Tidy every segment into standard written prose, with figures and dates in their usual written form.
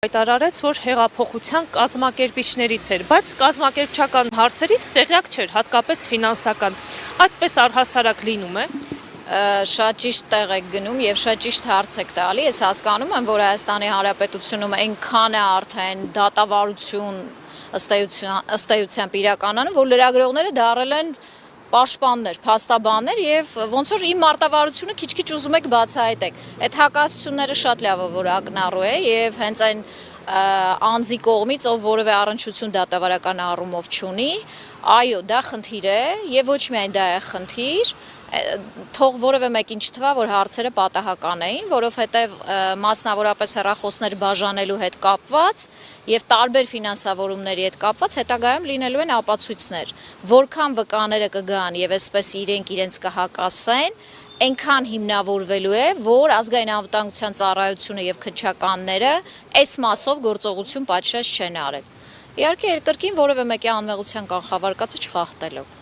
հայտարարեց, որ հեղափոխության կազմակերպիչներից էր, բայց կազմակերպչական հարցերից տեղյակ չէր, հատկապես ֆինանսական։ Այդպես առհասարակ լինում է։ Շատ ճիշտ տեղ եք գնում եւ շատ ճիշտ հարց եք տալի։ Ես հասկանում եմ, որ Հայաստանի Հանրապետությունում այնքան է արդեն դատավարություն ըստ էությամբ իրականանում, որ լրագրողները դառել են պաշտպաններ, փաստաբաններ եւ ոնց որ իմ մարտավարությունը քիչ-քիչ ուզում եք բացահայտեք։ Այդ հակասությունները շատ լավ է, որ ակնառու է եւ հենց այն անձի կողմից, ով որևէ առնչություն դատավարական առումով չունի, այո, դա խնդիր է եւ ոչ միայն դա է խնդիր, թող որևէ մեկին չթվա, որ հարցերը պատահական էին, որովհետև մասնավորապես հեռախոսներ բաժանելու հետ կապված եւ տարբեր ֆինանսավորումների հետ կապված հետագայում լինելու են ապացույցներ, որքան վկաները կգան եւ այսպես իրենց կհակասեն, այնքան հիմնավորվելու է, որ ազգային անվտանգության ծառայությունը եւ քննչականները այս մասով գործողություն պատշաճ չեն արել։ Իհարկե երկրկին որևէ մեկի անմեղության կանխավարկածը չխախտելով։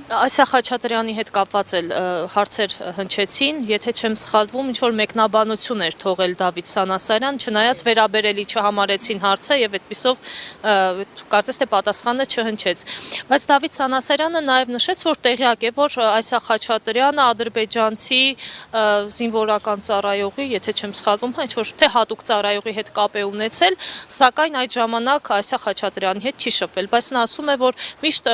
Այսա Խաչատրյանի հետ կապված էլ հարցեր հնչեցին, եթե չեմ սխալվում, ինչ-որ մեկնաբանություն էր թողել Դավիթ Սանասարյան, չնայած վերաբերելի չհամարեցին հարցը եւ այդպիսով կարծես թե պատասխանը չհնչեց։ Բայց Դավիթ Սանասարյանը նաեւ նշեց, որ տեղյակ է, որ Այսա Խաչատրյանը ադրբեջանցի զինվորական ծառայողի, եթե չեմ սխալվում, ինչ-որ թե հատուկ ծառայողի հետ կապ է ունեցել, սակայն այդ ժամանակ Այսա Խաչատրյանի հետ չի շփվել, բայց նա ասում է, որ միշտ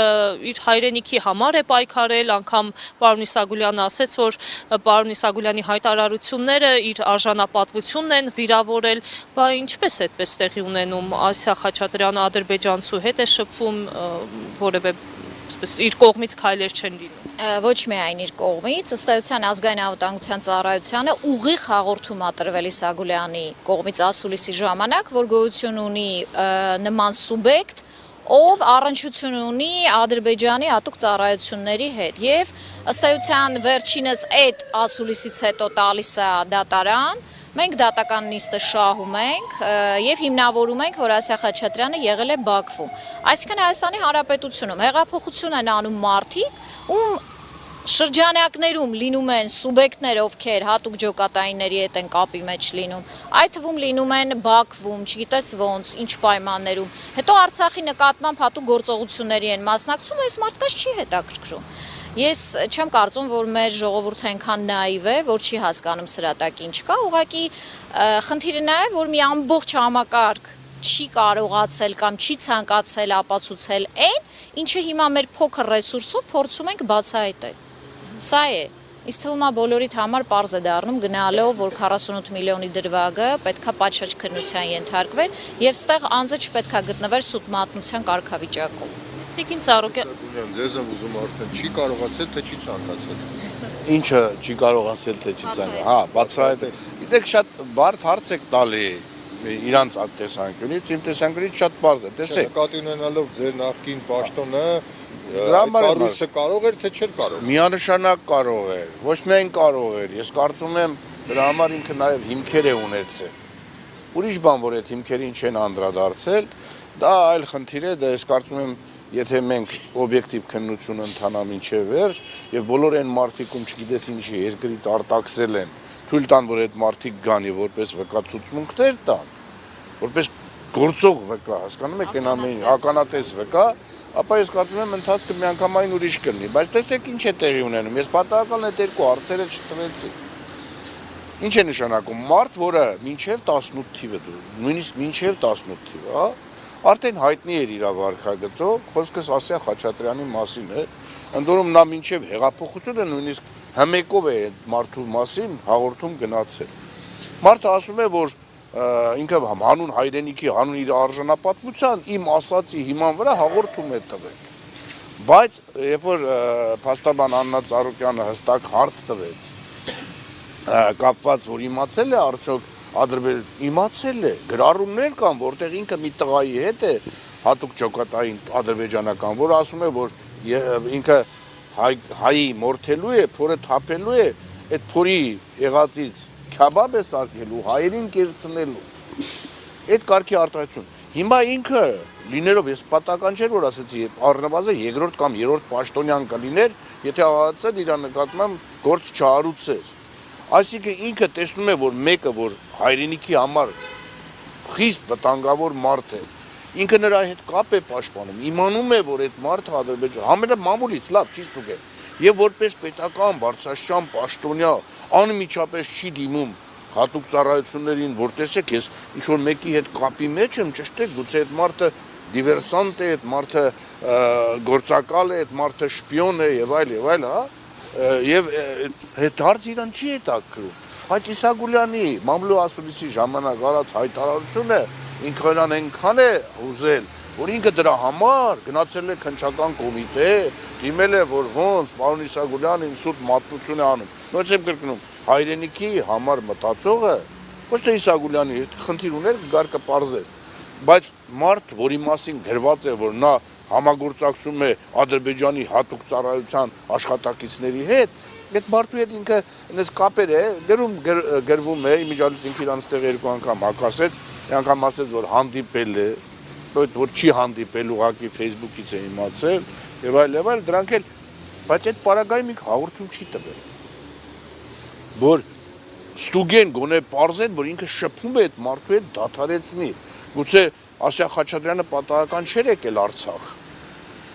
իր հայրենիքի համար է պայքարել, անգամ պարոն Իսագուլյանը ասեց, որ պարոն Իսագուլյանի հայտարարությունները իր արժանապատվությունն են վիրավորել, բա ինչպես է այդպես տեղի ունենում, Այսա Խաչատրյանը ադրբեջանցու հետ է շփվում, որևէ իր կողմից քայլեր չեն լինում։ Ոչ միայն իր կողմից, ըստ էության ազգային անվտանգության ծառայությանը ուղիղ հաղորդում ա տրվել Իսագուլյանի կողմից ասուլիսի ժամանակ, որ գոյություն ունի նման սուբյեկտ, ով առնչություն ունի Ադրբեջանի հատուկ ծառայությունների հետ եւ ըստ էության վերջինս այդ ասուլիսից հետո տալիս է դատարան, մենք դատական նիստը շահում ենք եւ հիմնավորում ենք, որ Այսա Խաչատրյանը եղել է Բաքվում։ Այսինքն Հայաստանի Հանրապետությունում հեղափոխություն են անում մարդիկ, ում շրջանակներում լինում են սուբյեկտներ, ովքեր հատուկ ջոկատայինների հետ են կապի մեջ լինում, այդ թվում լինում են Բաքվում, չգիտես ոնց, ինչ պայմաններում, հետո Արցախի նկատմամբ հատուկ գործողությունների են մասնակցում, այս մարդկանց չի հետաքրքրում։ Ես չեմ կարծում, որ մեր ժողովուրդը այնքան նաիվ է, որ չի հասկանում սրա տակ ինչ կա, ուղղակի խնդիրը նա է, որ մի ամբողջ համակարգ չի կարողացել կամ չի ցանկացել ապացուցել այն, ինչը հիմա մեր փոքր ռեսուրսով փորձում ենք բացահայտել։ Սա է, ինձ թվում է բոլորիդ համար պարզ է դառնում գնալով, որ 48 միլիոնի դրվագը պետքա պատշաճ քննության ենթարկվեր եւ ստեղ անձը չպետքա գտնվեր սուտ մատնության կարգավիճակով։ Տիկին Ծառուկյան, ձեզ եմ ուզում արդեն չի կարողացել, թե չի ցանկացել։ Ինչը չի կարողացել, թե չի ցանկացել։ Հա, բացահայտել։ Գիտեք, շատ բարդ հարց եք տալի իրանց տեսանկյունից, իմ տեսանկյունից շատ պարզ է, տեսեք։ Նկատի ունենալով ձեր նախկին պաշտոնը կառույցը կարող էր, թե չէր կարող։ Միանշանակ կարող էր, ոչ միայն կարող էր, ես կարծում եմ դրա համար ինքը նաև հիմքեր է ունեցել։ Ուրիշ բան, որ այդ հիմքերին չեն անդրադարձել, դա այլ խնդիր է, դա ես կարծում եմ, եթե մենք օբյեկտիվ քննություն ընթանամ ինչև վերջ եւ բոլոր այն մարդիկում չգիտես ինչի երկրից արտաքսել են, թույլ տան, որ այդ մարդիկ գան եւ որպես վկա ցուցմունքներ տան, որպես գործող վկա, հասկանում եք, այն ամեն ականատես վկա, ապա ես կարծում եմ ընթացքը միանգամայն ուրիշ կլինի, բայց տեսեք ինչ է տեղի ունենում, ես պատահական այդ երկու հարցերը չտվեցի։ Ինչ է նշանակում մարդ, որը մինչև 18 թիվը նույնիսկ մինչև 18 թիվը, հա, արդեն հայտնի էր իր վարքագծով, խոսքս Այսա Խաչատրյանի մասին է, ընդորում նա մինչև հեղափոխությունը նույնիսկ հմեկով է մարդու մասին հաղորդում գնացել։ Մարդը ասում է, որ ինքը հանուն հայրենիքի, հանուն իր արժանապատվության իմ ասացի հիման վրա հաղորդում է տվել։ Բայց երբ որ փաստաբան Աննա Ծառուկյանը հստակ հարց տվեց, կապված, որ իմացել է արդյոք իմացել է, գրառումներ կան, որտեղ ինքը մի տղայի հետ է հատուկ ջոկատային ադրբեջանական, որ ասում է, որ ինքը հայի մորթելու է, փորը թափելու է, այդ փորի եղածից քաբաբ է սարքելու, հայերին կերցնելու։ Այդ կարգի արտահայտություն։ Հիմա ինքը լինելով ես պատական չէր, որ ասեցի, առնվազն երկրորդ կամ երրորդ պաշտոնյան կլիներ, եթե ԱԱՑ-ն իր նկատմամբ գործ չարուցեր։ Այսինքն ինքը տեսնում է, որ մեկը, որ հայրենիքի համար խիստ վտանգավոր մարդ է։ Ինքը նրա հետ կապ է պաշտպանում, իմանում է, որ այդ մարդը Ադրբեջան համենը մամուլից լավ չի ստուգել։ Եվ որպես պետական բարձրաստիճան պաշտոնյա անմիջապես չի դիմում հատուկ ծառայություններին, որ տեսեք, ես ինչ որ մեկի հետ կապի մեջ եմ, ճշտեք, գուցե այդ մարդը դիվերսանտ է, այդ մարդը գործակալ է, այդ մարդը շպիոն է եւ այլ, հա, եւ այդ հարցը իրան չի հետաքրում։ Այդ Իսագուլյանի մամլո ասուլիսի ժամանակ արած հայտարարությունը ինքը նրան այնքան է ուզել, որ ինքը դրա համար գնացել է քննչական կոմիտե, դիմել է, որ ոնց պարոն Իսագուլյանին սուտ մատնություն է անում։ Նույնպես եմ կրկնում, հայրենիքի համար մտածողը ոչ թե Իսագուլյանի հետ խնդիր ուներ, գար կպարզեր, բայց մարդ, որի մասին գրված է, որ նա համագործակցում է Ադրբեջանի հատուկ ծառայության աշխատակիցների հետ, այդ մարդու հետ ինքը այնպես կապեր է, գրվում է, իմիջիալից ինքը իրան ստեղ երկու անգամ հակասեց, մի անգամ ասեց, որ հանդիպել է, որ չի հանդիպել, ուղղակի Facebook-ից է իմացել, եւ այլ, դրանք էլ, բայց այդ պարագայում ինքը հաղորդում չի տվել, որ ստուգեն, գոնե պարզեն, որ ինքը շփում է այդ մարդու հետ դադարեցնի, գուցե Ասիա Խաչատրյանը պատահական չէր եկել Արցախ,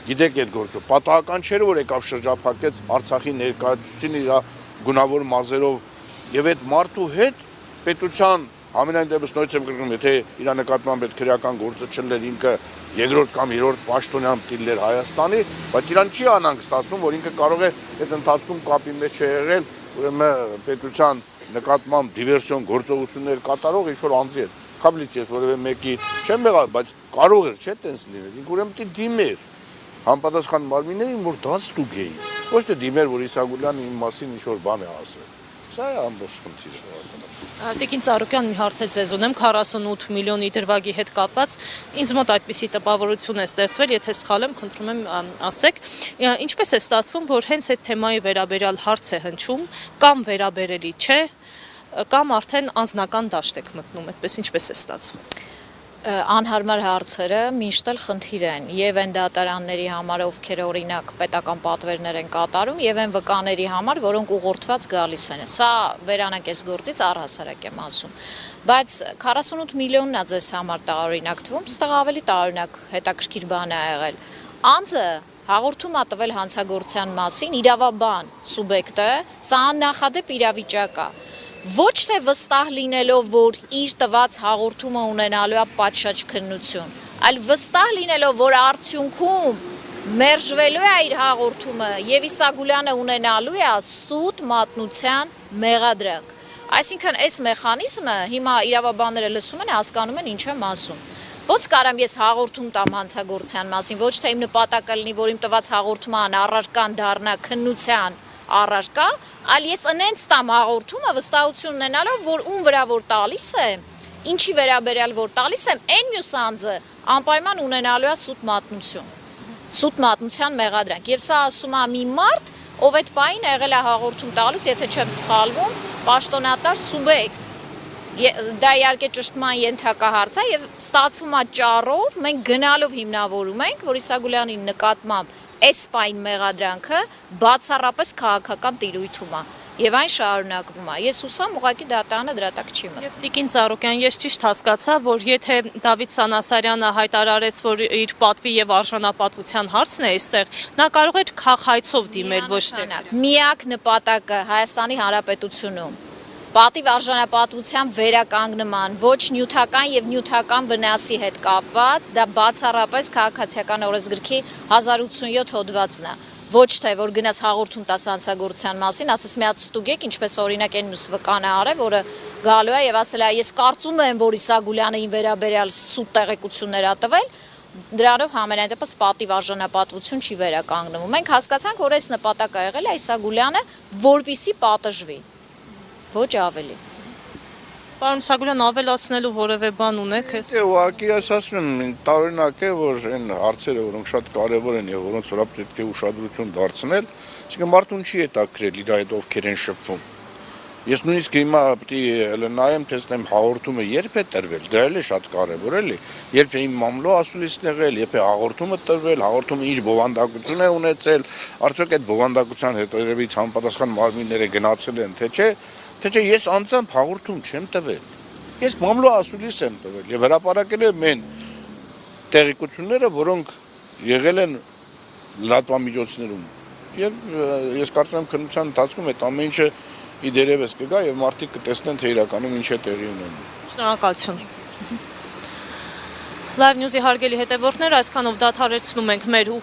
գիտեք այդ գործը, պատահական չէր, որ եկավ շրջափակեց Արցախի ներկայացուցին իր գունավոր մազերով եւ այդ մարդու հետ պետության ամենայն դեպս նույնպես եմ կրկնում, եթե իր նկատմամբ այդ քրեական գործը չլներ ինքը երկրորդ կամ երրորդ պաշտոնյան տիլներ Հայաստանի, բայց իրան չի անհանգստացնում, որ ինքը կարող է այդ ընթացքում կապի մեջ է եղել, ուրեմն պետության նկատմամբ դիվերսիոն գործողություններ կատարող ինչ-որ անձի հետ։ Քաբլից ես որևէ մեկի չեմ եղել, բայց կարող էր չէ տենց լինել։ Ինքը ուրեմն դի դիմեր համապատասխան մարմիններին, որ դա ստուգեի։ Ոչ թե դիմեր, որ Իսագուլյանը իմ մասին ինչ-որ բան է ասել։ Սա է ամբողջ խնդիրը։ Տիկին Ծառուկյան, մի հարց է ձեզ ունեմ 48 միլիոնի դրվագի հետ կապված, ինձ մոտ այդպիսի տպավորություն է ստեղծվել, եթե սխալ եմ, խնդրում եմ ասեք, ինչպես է ստացվում, որ հենց այդ թեմայի վերաբերյալ հարց է հնչում, կամ վերաբերելի չէ, կամ արդեն անձնական դաշտ եք մտնում, այդպես ինչպես է ստացվում։ Անհարմար հարցերը միշտ էլ խնդիր են եւ այն դատարանների համար, ովքեր օրինակ պետական պատվերներ են կատարում եւ այն վկաների համար, որոնք ուղղորդված գալիս են։ Սա վերանանք այս գործից առհասարակ եմ ասում։ Բայց 48 միլիոնն է ձեզ համար տարօրինակ թվում, ստեղ ավելի տարօրինակ հետաքրքիր բան է եղել։ Անձը հաղորդում է տվել հանցագործության մասին, իրավաբան սուբյեկտը, սա աննախադեպ իրավիճակ է։ Ոչ թե վստահ լինելով, որ իր տված հաղորդումը ունենալու է պատշաճ քննություն, այլ վստահ լինելով, որ արդյունքում մերժվելու է իր հաղորդումը եւ Իսագուլյանը ունենալու է սուտ մատնության մեղադրանք։ Այսինքն այս մեխանիզմը հիմա իրավաբանները լսում են, հասկանում են ինչ եմ ասում։ Ոնց կարամ ես հաղորդում տամ հանցագործության մասին, ոչ թե իմ նպատակը լինի, որ իմ տված հաղորդման առարկան դառնա քննության առարկա, այլ ես ընենց տամ հաղորդումը վստահություն ունենալով, որ ում վրա որ տալիս եմ, ինչի վերաբերյալ որ տալիս եմ, այն մյուս անձը անպայման ունենալու է սուտ մատնություն, սուտ մատնության մեղադրանք։ Եվ սա ասում է մի մարդ, ով այդ պահին եղել է հաղորդում տալուց, եթե չեմ սխալվում, պաշտոնատար սուբյեկտ։ Դա իհարկե ճշտման ենթակա հարց է եւ ստացվում է ճառով, մենք գնալով հիմնավորում ենք, որ Իսագուլյանի նկատմամբ այս պայն մեղադրանքը բացառապես քաղաքական տիրույթում է եւ այն շարունակվում է։ Ես հուսամ ուղղակի դատարանը դրա տակ չի մտնի։ Եվ Տիկին Ծառուկյան, ես ճիշտ հասկացա, որ եթե Դավիթ Սանասարյանը հայտարարեց, որ իր պատվի եւ արժանապատվության հարցն է այստեղ, նա կարող էր քաղաքայցով դիմել, ոչ թե միակ նպատակը Հայաստանի Հանրապետությունում պատիվ արժանապատվության վերականգնման, ոչ նյութական եւ նյութական վնասի հետ կապված, դա բացառապես քաղաքացիական օրենսգրքի 1087 հոդվածն է։ Ոչ թե որ գնաց հաղորդում տաս հանցագործության մասին, ասես մի հատ ստուգեք, ինչպես օրինակ այն մյուս վկանը արել, որը գալու է եւ ասել է, ես կարծում եմ, որ Իսագուլյանը ին վերաբերյալ սուտ տեղեկություններ ա տվել, դրանով համենայն դեպս պատիվ արժանապատվություն չի վերականգնվում։ Մենք հասկացանք, որ այս նպատակը եղել է Իսագուլյանը, որպիսի պատժվի։ Ոչ ավելի։ Պարոն Իսագուլյան, ավելացնելու որևէ բան ունեք ես։ Ուղղակի ես ասում եմ, տարօրինակ է, որ այն հարցերը, որոնք շատ կարևոր են եւ որոնց վրա պետք է ուշադրություն դարձնել, այսինքն մարդուն չի հետաքրել իր այդ ովքեր են շփվում։ Ես նույնիսկ հիմա պետք է նայեմ, տեսնեմ հաղորդումը երբ է տրվել, դա էլ է շատ կարևոր էլի։ Երբ է իմ մամլո ասուլիսն եղել, երբ է հաղորդումը տրվել, հաղորդումը ինչ բովանդակություն է ունեցել, արդյոք այդ բովանդակության հետևից համապատասխան մարմինները գնացել են, թե չէ, ես անձամբ հաղորդում չեմ տվել։ Ես մամլո ասուլիս եմ տվել եւ հրապարակել եմ այն տեղեկությունները, որոնք եղել են լրատվամիջոցներում։ Եվ ես կարծում եմ քննության ընթացքում այդ ամեն ինչը իդերևս կգա եւ մարդիկ կտեսնեն, թե իրականում ինչ է տեղի ունենում։ Շնորհակալություն։ Live News-ի հարգելի հետևորդներ, այսքանով դադարեցնում ենք մեր